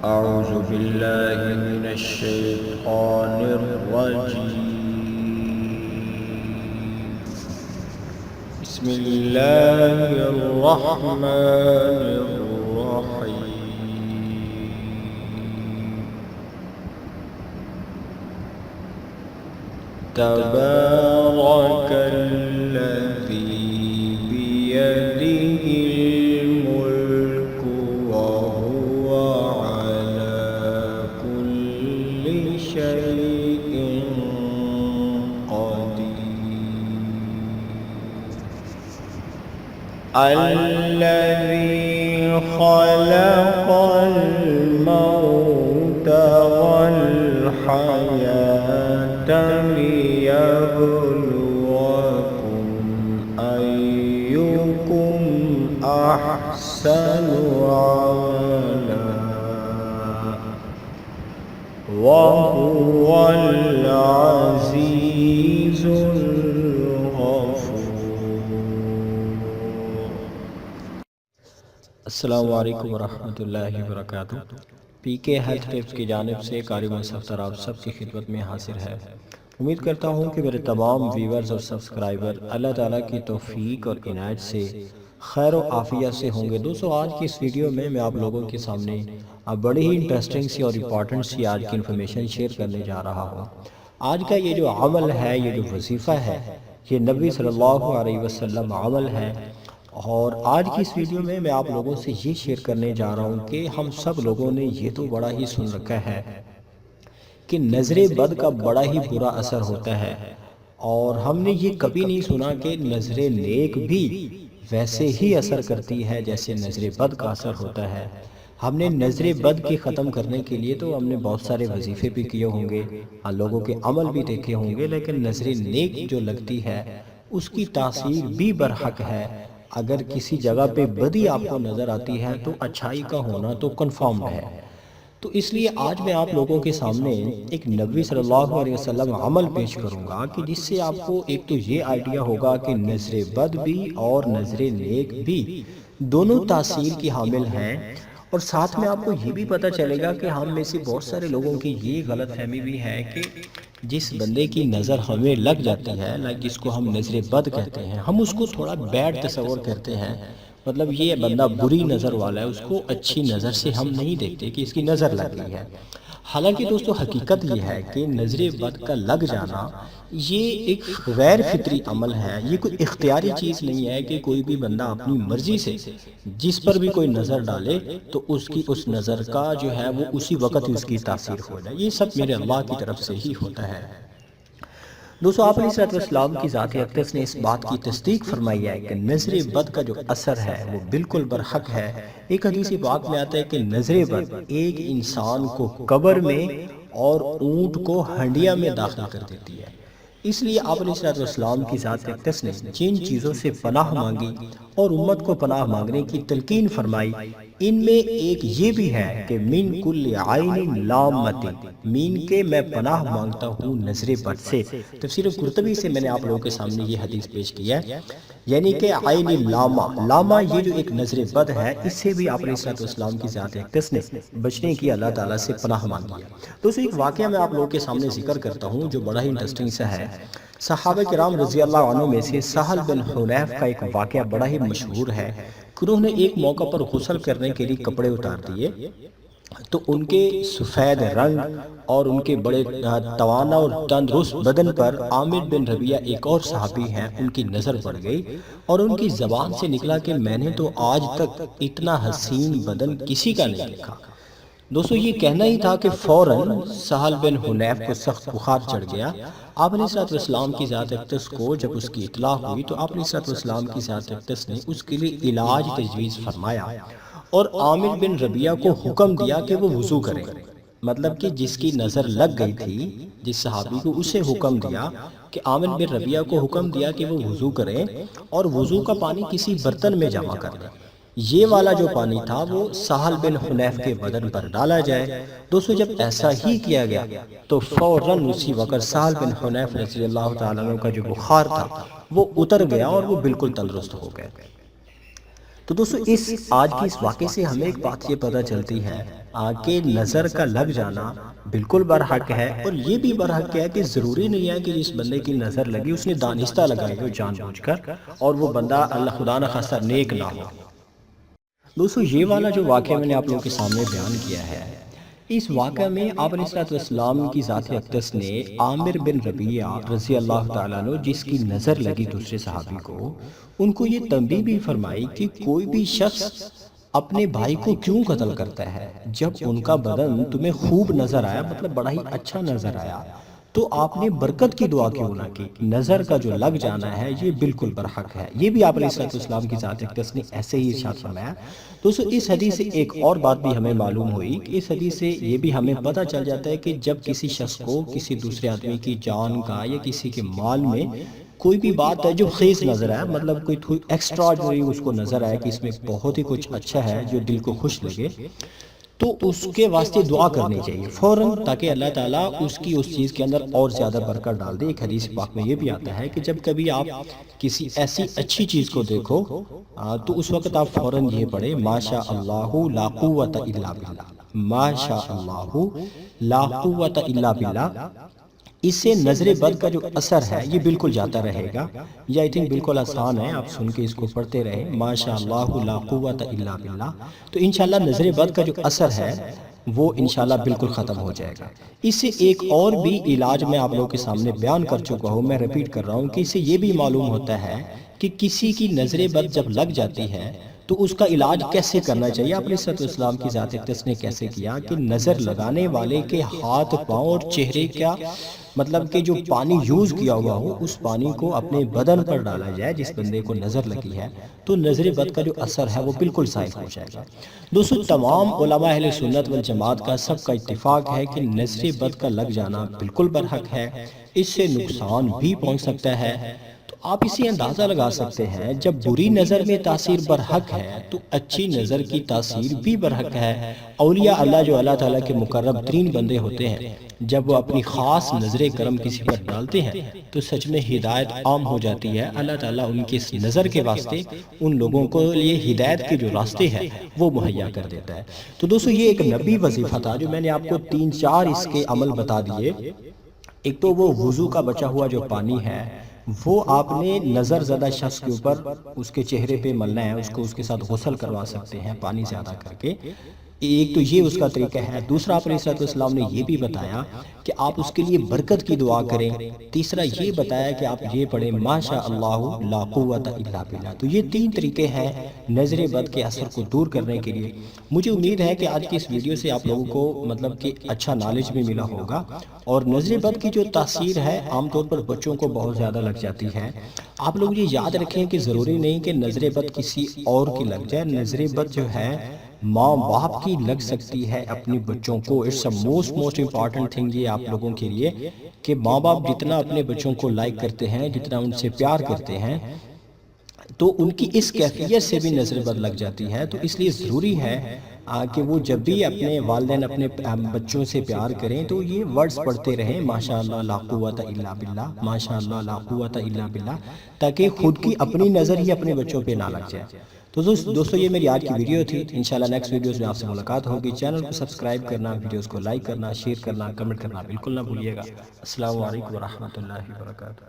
أعوذ بالله من الشيطان الرجيم. بسم الله الرحمن الرحيم. تبارك الذي بيده الملك وهو على كل شيء قدير. الذي خلق الموت والحياة ليبلوكم أيكم أحسن عملا وهو العزيز الغفور. السلام علیکم ورحمۃ اللہ وبرکاتہ. پی کے ہیلتھ ٹپس کی جانب سے قاری منصف آپ سب کی خدمت میں حاضر ہے. امید کرتا ہوں کہ میرے تمام ویورز اور سبسکرائبر اللہ تعالیٰ کی توفیق اور عنایت سے خیر و عافیت سے ہوں گے. دوستو آج کی اس ویڈیو میں آپ لوگوں کے سامنے بڑی ہی انٹرسٹنگ سی اور امپورٹنٹ سی آج کی انفارمیشن شیئر کرنے جا رہا ہوں. آج کا یہ جو عمل ہے، یہ جو وظیفہ ہے، یہ نبی صلی اللہ علیہ وسلم عمل ہے. اور آج کی اس ویڈیو میں آپ لوگوں سے یہ شیئر کرنے جا رہا ہوں کہ ہم سب لوگوں نے یہ تو بڑا ہی سن رکھا ہے کہ نظر بد کا بڑا ہی برا اثر ہوتا ہے، اور ہم نے یہ کبھی نہیں سنا کہ نظر نیک بھی ویسے ہی اثر کرتی ہے جیسے نظر بد کا اثر ہوتا ہے. ہم نے نظر بد کی ختم کرنے کے لیے تو ہم نے بہت سارے وظیفے بھی کیے ہوں گے، لوگوں کے عمل بھی دیکھے ہوں گے، لیکن نظر نیک جو لگتی ہے اس کی تاثیر بھی برحق ہے. اگر کسی جگہ پہ بدی آپ کو نظر آتی ہے تو اچھائی کا ہونا تو کنفرمڈ ہے. تو اس لیے آج میں آپ لوگوں کے سامنے ایک نبی صلی اللہ علیہ وسلم عمل پیش کروں گا کہ جس سے آپ کو ایک تو یہ آئیڈیا ہوگا کہ نظر بد بھی اور نظر نیک بھی دونوں تاثیر کی حامل ہیں، اور ساتھ میں آپ کو یہ بھی پتہ چلے گا کہ ہم میں سے بہت سارے لوگوں کی یہ غلط فہمی بھی ہے کہ جس بندے کی نظر ہمیں لگ جاتی ہے، جس کو ہم نظر بد کہتے ہیں، ہم اس کو تھوڑا بیڈ تصور کرتے ہیں. مطلب یہ بندہ بری نظر والا ہے، اس کو اچھی نظر سے ہم نہیں دیکھتے کہ اس کی نظر لگ گئی ہے. حالانکہ دوستو حقیقت یہ ہے کہ نظر بد کا لگ جانا یہ ایک غیر فطری عمل ہے. یہ کوئی اختیاری چیز نہیں ہے کہ کوئی بھی بندہ اپنی مرضی سے جس پر بھی کوئی نظر ڈالے تو اس کی اس نظر کا جو ہے وہ اسی وقت ہی اس کی تاثیر ہو جائے. یہ سب میرے اللہ کی طرف سے ہی ہوتا ہے. دوستو آپ علیہ السلام کی ذات اقدس نے اس بات کی تصدیق فرمائی ہے کہ نظر بد کا جو اثر ہے وہ بالکل برحق ہے. ایک حدیث پاک میں آتا ہے کہ نظر بد ایک انسان کو قبر میں اور اونٹ کو ہنڈیا میں داخل کر دیتی ہے. اس لیے آپ علیہ السلام کی ذات اقدس نے جن چیزوں سے پناہ مانگی اور امت کو پناہ مانگنے کی تلقین فرمائی، ان میں ایک یہ بھی ہے کہ من کل عین لامۃ، مین کے میں پناہ مانگتا ہوں نظر بد سے. تفسیر قرطبی سے میں نے آپ لوگوں کے سامنے یہ حدیث پیش کیا ہے، یعنی کہ عین لاما یہ جو ایک نظر بد ہے، اس سے بھی آپ علیہ السلام کی ذات اقدس نے بچنے کی اللہ تعالیٰ سے پناہ مانگی ہے. دوستو ایک واقعہ میں آپ لوگوں کے سامنے ذکر کرتا ہوں جو بڑا ہی انٹرسٹنگ سا ہے. صحابہ کرام رضی اللہ عنہ میں سے سہل بن حنیف کا ایک واقعہ بڑا ہی مشہور ہے کہ انہوں نے ایک موقع پر غسل کرنے کے لیے کپڑے اتار دیے تو ان کے سفید رنگ اور ان کے بڑے توانا اور تندرست بدن پر عامر بن ربیعہ ایک اور صحابی ہیں، ان کی نظر پڑ گئی اور ان کی زبان سے نکلا کہ میں نے تو آج تک اتنا حسین بدن کسی کا نہیں دیکھا. دوستو یہ کہنا ہی تھا کہ فوراً سہل بن حنیف کو سخت بخار چڑھ گیا. آپ علیہ السلام کی ذات اقدس کو جب اس کی اطلاع ہوئی تو آپ علیہ السلام کی ذات اقدس نے اس کے لیے علاج تجویز فرمایا اور عامر بن ربیعہ کو حکم دیا کہ وہ وضو کرے. مطلب کہ جس کی نظر لگ گئی تھی، جس صحابی کو، اسے حکم دیا کہ عامر بن ربیعہ کو حکم دیا کہ وہ وضو کرے اور وضو کا پانی کسی برتن میں جمع کر لے. یہ والا جو پانی تھا وہ سہل بن حنیف کے بدن پر ڈالا جائے. دوستو جب ایسا ہی کیا گیا تو فوراً اسی وقت سہل بن حنیف رضی اللہ تعالیٰ عنہ کا جو بخار تھا وہ اتر گیا اور وہ بالکل تندرست ہو گئے. تو دوستو آج کی اس واقعے سے ہمیں ایک بات یہ پتہ چلتی ہے کہ نظر کا لگ جانا بالکل برحق ہے، اور یہ بھی برحق ہے کہ ضروری نہیں ہے کہ جس بندے کی نظر لگی اس نے دانستہ لگائی ہو جان بوجھ کر، اور وہ بندہ اللہ خدا نہ خواستہ نیک نہ ہو۔ دوستو یہ والا جو واقعہ میں نے آپ لوگوں کے سامنے بیان کیا ہے، اس واقعہ میں آپ علیہ السلام کی ذات اقدس نے عامر بن ربیعہ رضی اللہ تعالیٰ عنہ جس کی نظر لگی دوسرے صحابی کو، ان کو یہ تنبیہ بھی فرمائی کہ کوئی بھی شخص اپنے بھائی کو کیوں قتل کرتا ہے؟ جب ان کا بدن تمہیں خوب نظر آیا، مطلب بڑا ہی اچھا نظر آیا، تو آپ نے برکت کی دعا کیوں نہ کی؟ نظر کا جو لگ جانا ہے یہ بالکل برحق ہے۔ یہ بھی آپ علیہ السلام کی ذات اقدس نے ایسے ہی ارشاد فرمایا۔ دوستو اس حدیث سے ایک اور بات بھی ہمیں معلوم ہوئی کہ اس حدیث سے یہ بھی ہمیں پتہ چل جاتا ہے کہ جب کسی شخص کو کسی دوسرے آدمی کی جان کا یا کسی کے مال میں کوئی بھی بات ہے جو خیز نظر آئے، مطلب کوئی ایکسٹراڈنری اس کو نظر آئے کہ اس میں بہت ہی کچھ اچھا ہے جو دل کو خوش لگے، تو اس کے واسطے دعا کرنی چاہیے فوراً، تاکہ اللہ تعالیٰ اس چیز کے اندر اور زیادہ برکت ڈال دے۔ ایک حدیث پاک میں یہ بھی آتا ہے کہ جب کبھی آپ کسی ایسی اچھی چیز کو دیکھو تو اس وقت آپ فوراً یہ پڑھیں ماشاء اللہ لا قوت الا باللہ، ماشاء اللہ لا قوت الا باللہ۔ اس سے نظر بد کا جو اثر ہے یہ بالکل جاتا رہے گا۔ یہ آئی تھنک بالکل آسان ہے، آپ سن کے اس کو پڑھتے رہیں ماشاء اللہ لا قوت الا باللہ، تو انشاءاللہ نظر بد کا جو اثر ہے وہ انشاءاللہ بالکل ختم ہو جائے گا۔ اس سے ایک اور بھی علاج میں آپ لوگوں کے سامنے بیان کر چکا ہوں، میں ریپیٹ کر رہا ہوں کہ اس سے یہ بھی معلوم ہوتا ہے کہ کسی کی نظر بد جب لگ جاتی ہے تو اس کا علاج کیسے کرنا چاہیے۔ آپ علیہ السلام کی ذات اقدس نے کیسے کیا کہ نظر لگانے والے کے ہاتھ پاؤں اور چہرے کا مطلب کہ جو پانی یوز کیا ہوا ہو اس پانی کو اپنے بدن پر ڈالا جائے جس بندے کو نظر لگی ہے، تو نظر بد کا جو اثر ہے وہ بالکل ضائع ہو جائے گا۔ دوستو تمام علماء اہل سنت والجماعت کا سب کا اتفاق ہے کہ نظر بد کا لگ جانا بالکل برحق ہے، اس سے نقصان بھی پہنچ سکتا ہے۔ تو آپ اسی اندازہ لگا سکتے ہیں جب بری نظر میں تاثیر برحق ہے تو اچھی نظر کی تاثیر بھی برحق ہے۔ اولیاء اللہ جو اللہ تعالیٰ کے مقرب ترین بندے ہوتے ہیں، جب وہ اپنی خاص نظر کرم کسی پر ڈالتے ہیں تو سچ میں ہدایت عام ہو جاتی ہے۔ اللہ تعالیٰ ان کی اس نظر کے واسطے ان لوگوں کو یہ ہدایت کے جو راستے ہیں وہ مہیا کر دیتا ہے۔ تو دوستو یہ ایک نبی وظیفہ تھا جو میں نے آپ کو 3-4 اس کے عمل بتا دیے۔ ایک تو وہ وضو کا بچا ہوا جو پانی ہے وہ آپ نے نظر زدہ شخص کے اوپر اس کے چہرے پہ ملنا ہے، اس کو اس کے ساتھ غسل کروا سکتے ہیں پانی زیادہ کر کے۔ ایک تو یہ اس کا طریقہ ہے۔ دوسرا آپ علیہ السلام نے یہ بھی بتایا کہ آپ اس کے لیے برکت کی دعا کریں۔ تیسرا یہ بتایا کہ آپ یہ پڑھیں ماشاء اللہ لا قوت الا باللہ۔ تو یہ 3 طریقے ہیں نظر بد کے اثر کو دور کرنے کے لیے۔ مجھے امید ہے کہ آج کی اس ویڈیو سے آپ لوگوں کو مطلب کہ اچھا نالج بھی ملا ہوگا، اور نظر بد کی جو تاثیر ہے عام طور پر بچوں کو بہت زیادہ لگ جاتی ہے۔ آپ لوگ یہ یاد رکھیں کہ ضروری نہیں کہ نظر بد کسی اور کی لگ جائے، نظر بد جو ہے ماں باپ کی لگ سکتی ہے اپنے بچوں کو۔ It's a most important thing یہ آپ لوگوں کے لیے کہ ماں باپ جتنا اپنے بچوں کو لائک کرتے ہیں، جتنا ان سے پیار کرتے ہیں، تو ان کی اس کیفیت سے بھی نظر بد لگ جاتی ہے۔ تو اس لیے ضروری ہے کہ وہ جب بھی اپنے والدین اپنے بچوں سے پیار کریں تو یہ ورڈز پڑھتے رہیں ماشاء اللہ لا قوت الا باللہ، ماشاء اللہ لا قوت الا باللہ، تاکہ خود کی اپنی نظر ہی اپنے بچوں پہ نہ لگ جائے۔ تو دوستو یہ میری آج کی ویڈیو تھی۔ انشاءاللہ نیکسٹ ویڈیوز میں آپ سے ملاقات ہوگی۔ چینل کو سبسکرائب کرنا، ویڈیوز کو لائک کرنا، شیئر کرنا، کمنٹ کرنا بالکل نہ بھولیے گا۔ السلام علیکم ورحمۃ اللہ وبرکاتہ۔